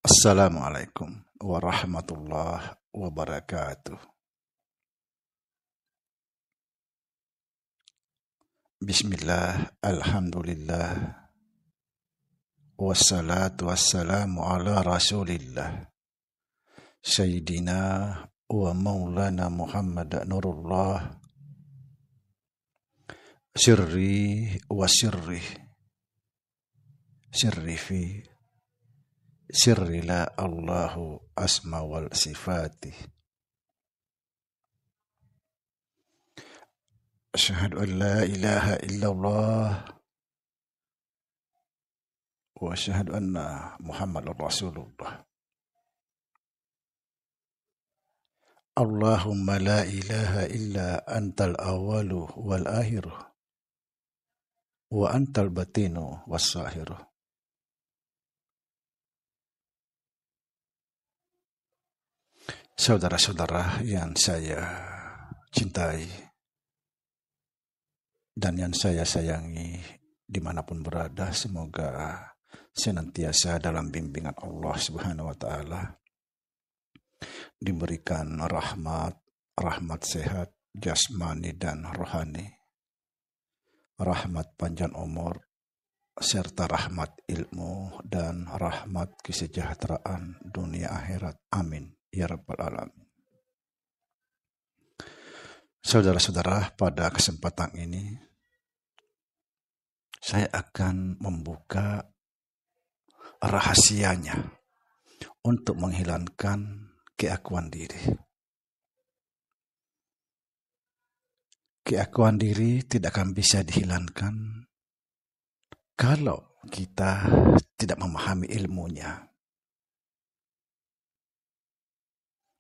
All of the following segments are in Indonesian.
Assalamualaikum warahmatullahi wabarakatuh. Bismillah, alhamdulillah, wassalatu wassalamu ala rasulillah, Sayyidina wa maulana Muhammad Nurullah, sirri wa sirri, sirri fi, sirri la Allahu asma wal sifati. Asyhadu an la ilaha illallah wa asyhadu anna Muhammadar Rasulullah. Allahumma la ilaha illa antal awalu wal akhiru wa antal batinu was sahiru. Saudara-saudara yang saya cintai dan yang saya sayangi dimanapun berada, semoga senantiasa dalam bimbingan Allah Subhanahu wa Ta'ala, diberikan rahmat sehat jasmani dan rohani, rahmat panjang umur, serta rahmat ilmu dan rahmat kesejahteraan dunia akhirat. Amin ya rabbal alamin. Saudara-saudara, pada kesempatan ini saya akan membuka rahasianya untuk menghilangkan keakuan diri. Keakuan diri tidak akan bisa dihilangkan kalau kita tidak memahami ilmunya.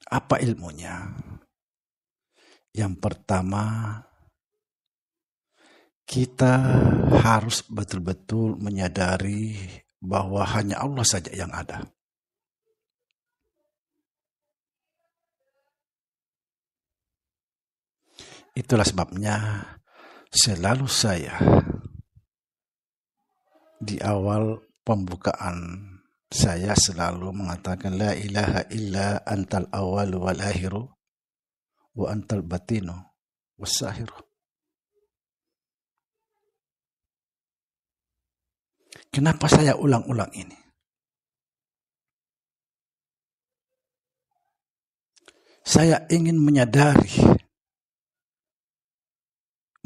Apa ilmunya? Yang pertama, kita harus betul-betul menyadari bahwa hanya Allah saja yang ada. Itulah sebabnya selalu saya di awal pembukaan saya selalu mengatakan la ilaha illa antal awalu wal akhiru wa antal batinu was sahiru. Kenapa saya ulang-ulang ini? Saya ingin menyadari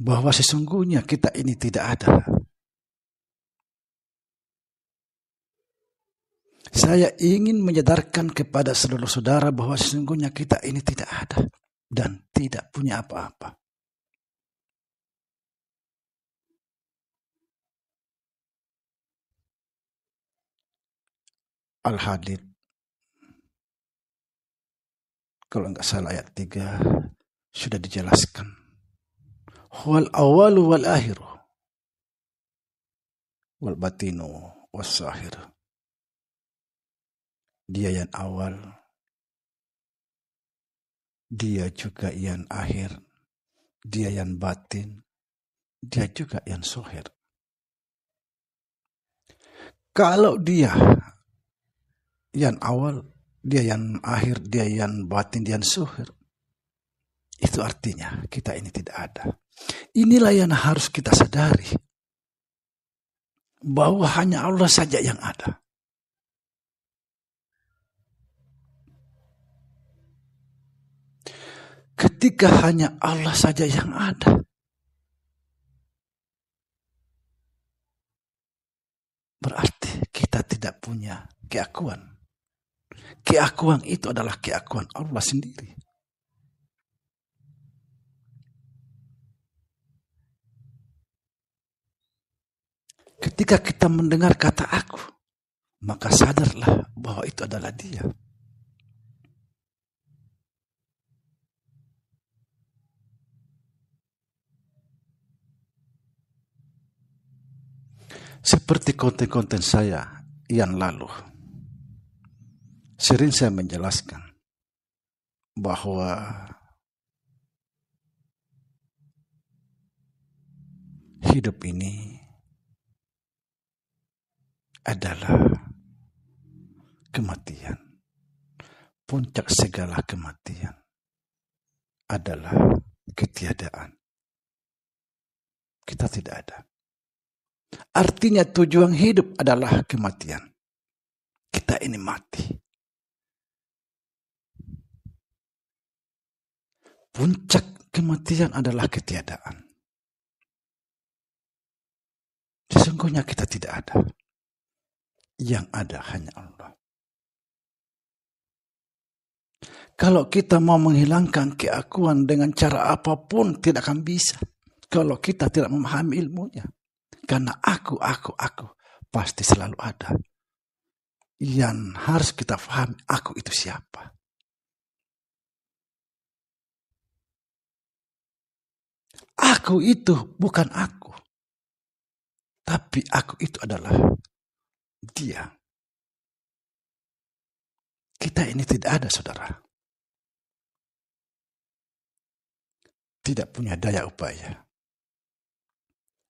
bahwa sesungguhnya kita ini tidak ada. Saya ingin menyadarkan kepada seluruh saudara bahwa sesungguhnya kita ini tidak ada dan tidak punya apa-apa. Al-Hadid, kalau enggak salah ayat 3 sudah dijelaskan. Huwal awalu wal akhiru wal batinu was sahir. Dia yang awal, dia juga yang akhir, dia yang batin, dia juga yang zahir. Kalau dia yang awal, dia yang akhir, dia yang batin, dia yang zahir, itu artinya kita ini tidak ada. Inilah yang harus kita sadari, bahwa hanya Allah saja yang ada. Ketika hanya Allah saja yang ada, berarti kita tidak punya keakuan. Keakuan itu adalah keakuan Allah sendiri. Ketika kita mendengar kata aku, maka sadarlah bahwa itu adalah Dia. Seperti konten-konten saya yang lalu, sering saya menjelaskan bahwa hidup ini adalah kematian, puncak segala kematian adalah ketiadaan. Kita tidak ada. Artinya tujuan hidup adalah kematian. Kita ini mati. Puncak kematian adalah ketiadaan. Sesungguhnya kita tidak ada. Yang ada hanya Allah. Kalau kita mau menghilangkan keakuan dengan cara apapun tidak akan bisa. Kalau kita tidak memahami ilmunya. Karena aku pasti selalu ada. Yang harus kita pahami, aku itu siapa. Aku itu bukan aku. Tapi aku itu adalah dia. Kita ini tidak ada, saudara. Tidak punya daya upaya.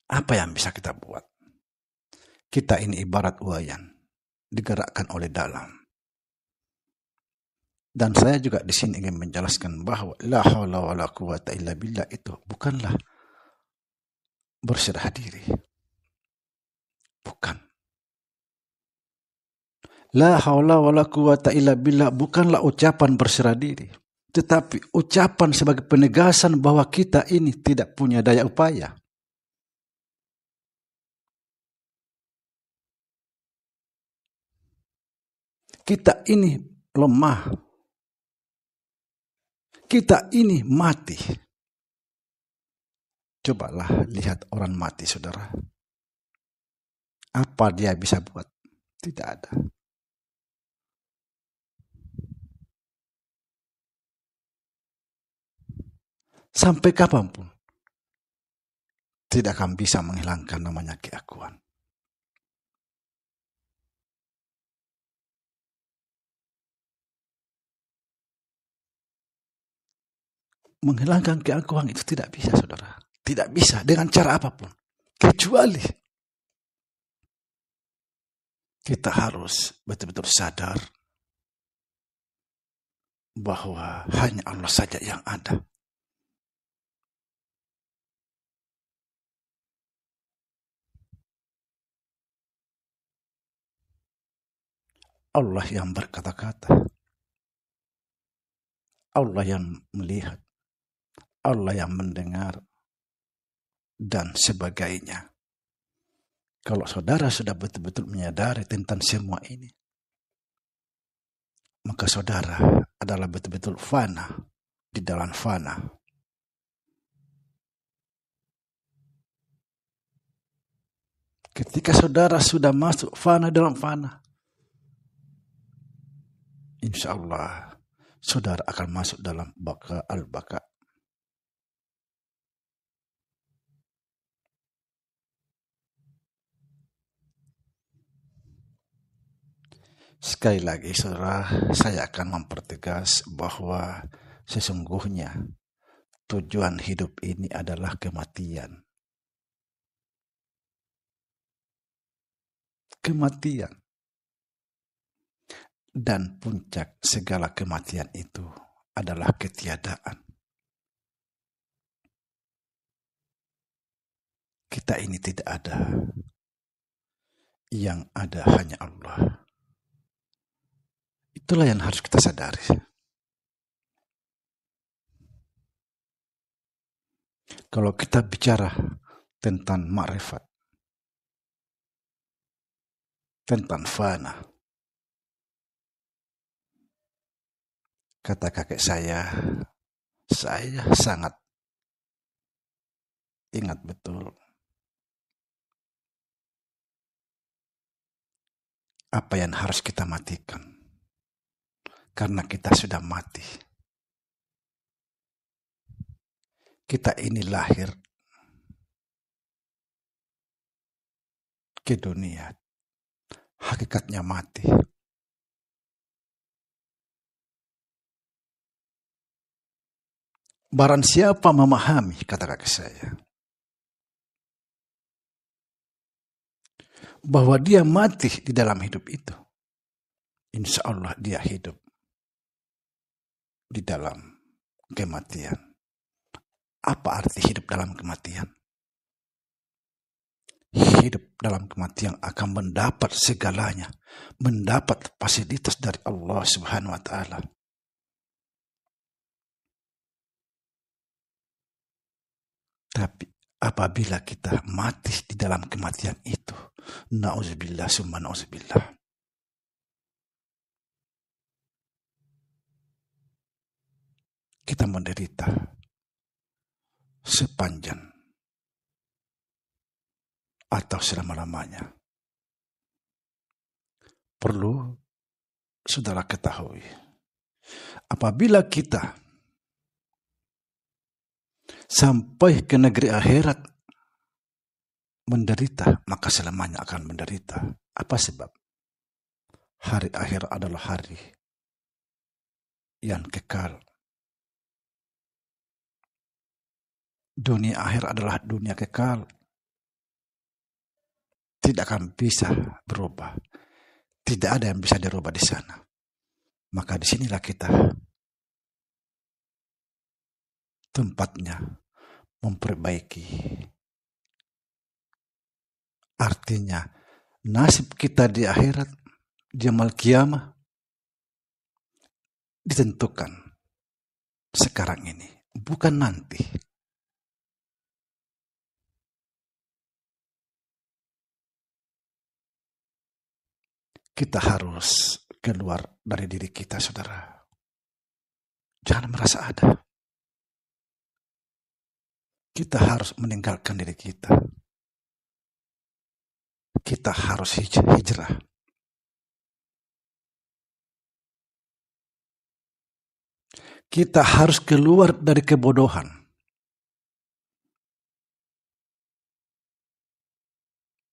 Apa yang bisa kita buat? Kita ini ibarat wayan, digerakkan oleh dalam. Dan saya juga di sini ingin menjelaskan bahwa la haula wala quwata illa billah itu bukanlah berserah diri. Bukan. La haula wala quwata illa billah bukanlah ucapan berserah diri. Tetapi ucapan sebagai penegasan bahwa kita ini tidak punya daya upaya. Kita ini lemah. Kita ini mati. Cobalah lihat orang mati, saudara. Apa dia bisa buat? Tidak ada. Sampai kapanpun tidak akan bisa menghilangkan namanya keakuan. Menghilangkan keakuan itu tidak bisa, saudara. Tidak bisa dengan cara apapun. Kecuali kita harus betul-betul sadar bahwa hanya Allah saja yang ada. Allah yang berkata-kata. Allah yang melihat. Allah yang mendengar. Dan sebagainya. Kalau saudara sudah betul-betul menyadari tentang semua ini, maka saudara adalah betul-betul fana di dalam fana. Ketika saudara sudah masuk fana dalam fana, insya Allah saudara akan masuk dalam baka al-baka. Sekali lagi saudara, saya akan mempertegas bahwa sesungguhnya tujuan hidup ini adalah kematian. Kematian. Dan puncak segala kematian itu adalah ketiadaan. Kita ini tidak ada. Yang ada hanya Allah. Itulah yang harus kita sadari. Kalau kita bicara tentang ma'rifat, tentang fana, kata kakek saya sangat ingat betul apa yang harus kita matikan. Karena kita sudah mati. Kita ini lahir ke dunia. Hakikatnya mati. Barang siapa memahami, kata kakek saya, bahwa dia mati di dalam hidup itu, insya Allah dia hidup di dalam kematian. Apa arti hidup dalam kematian? Hidup dalam kematian akan mendapat segalanya, mendapat fasilitas dari Allah Subhanahu wa Ta'ala. Tapi apabila kita mati di dalam kematian itu, na'udzubillah summa na'udzubillah, kita menderita sepanjang atau selama-lamanya. Perlu saudara ketahui, apabila kita sampai ke negeri akhirat menderita, maka selamanya akan menderita. Apa sebab? Hari akhir adalah hari yang kekal. Dunia akhir adalah dunia kekal. Tidak akan bisa berubah. Tidak ada yang bisa dirubah di sana. Maka disinilah kita tempatnya memperbaiki. Artinya nasib kita di akhirat, di yaumul qiyamah, ditentukan sekarang ini, bukan nanti. Kita harus keluar dari diri kita, saudara. Jangan merasa ada. Kita harus meninggalkan diri kita. Kita harus hijrah. Kita harus keluar dari kebodohan.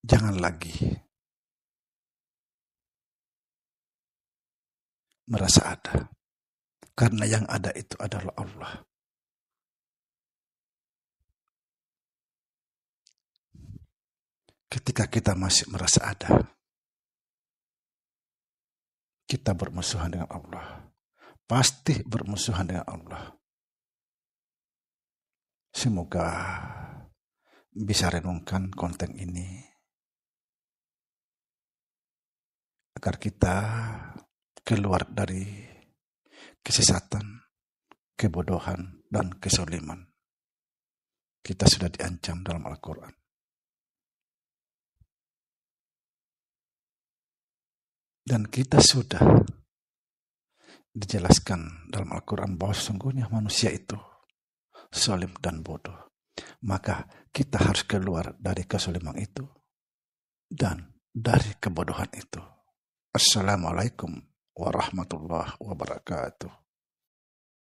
Jangan lagi merasa ada. Karena yang ada itu adalah Allah. Ketika kita masih merasa ada, kita bermusuhan dengan Allah. Pasti bermusuhan dengan Allah. Semoga bisa renungkan konten ini agar kita keluar dari kesesatan, kebodohan, dan kesoliman. Kita sudah diancam dalam Al-Quran. Dan kita sudah dijelaskan dalam Al-Quran bahwa sesungguhnya manusia itu zalim dan bodoh. Maka kita harus keluar dari kesoliman itu dan dari kebodohan itu. Assalamualaikum warahmatullahi wabarakatuh.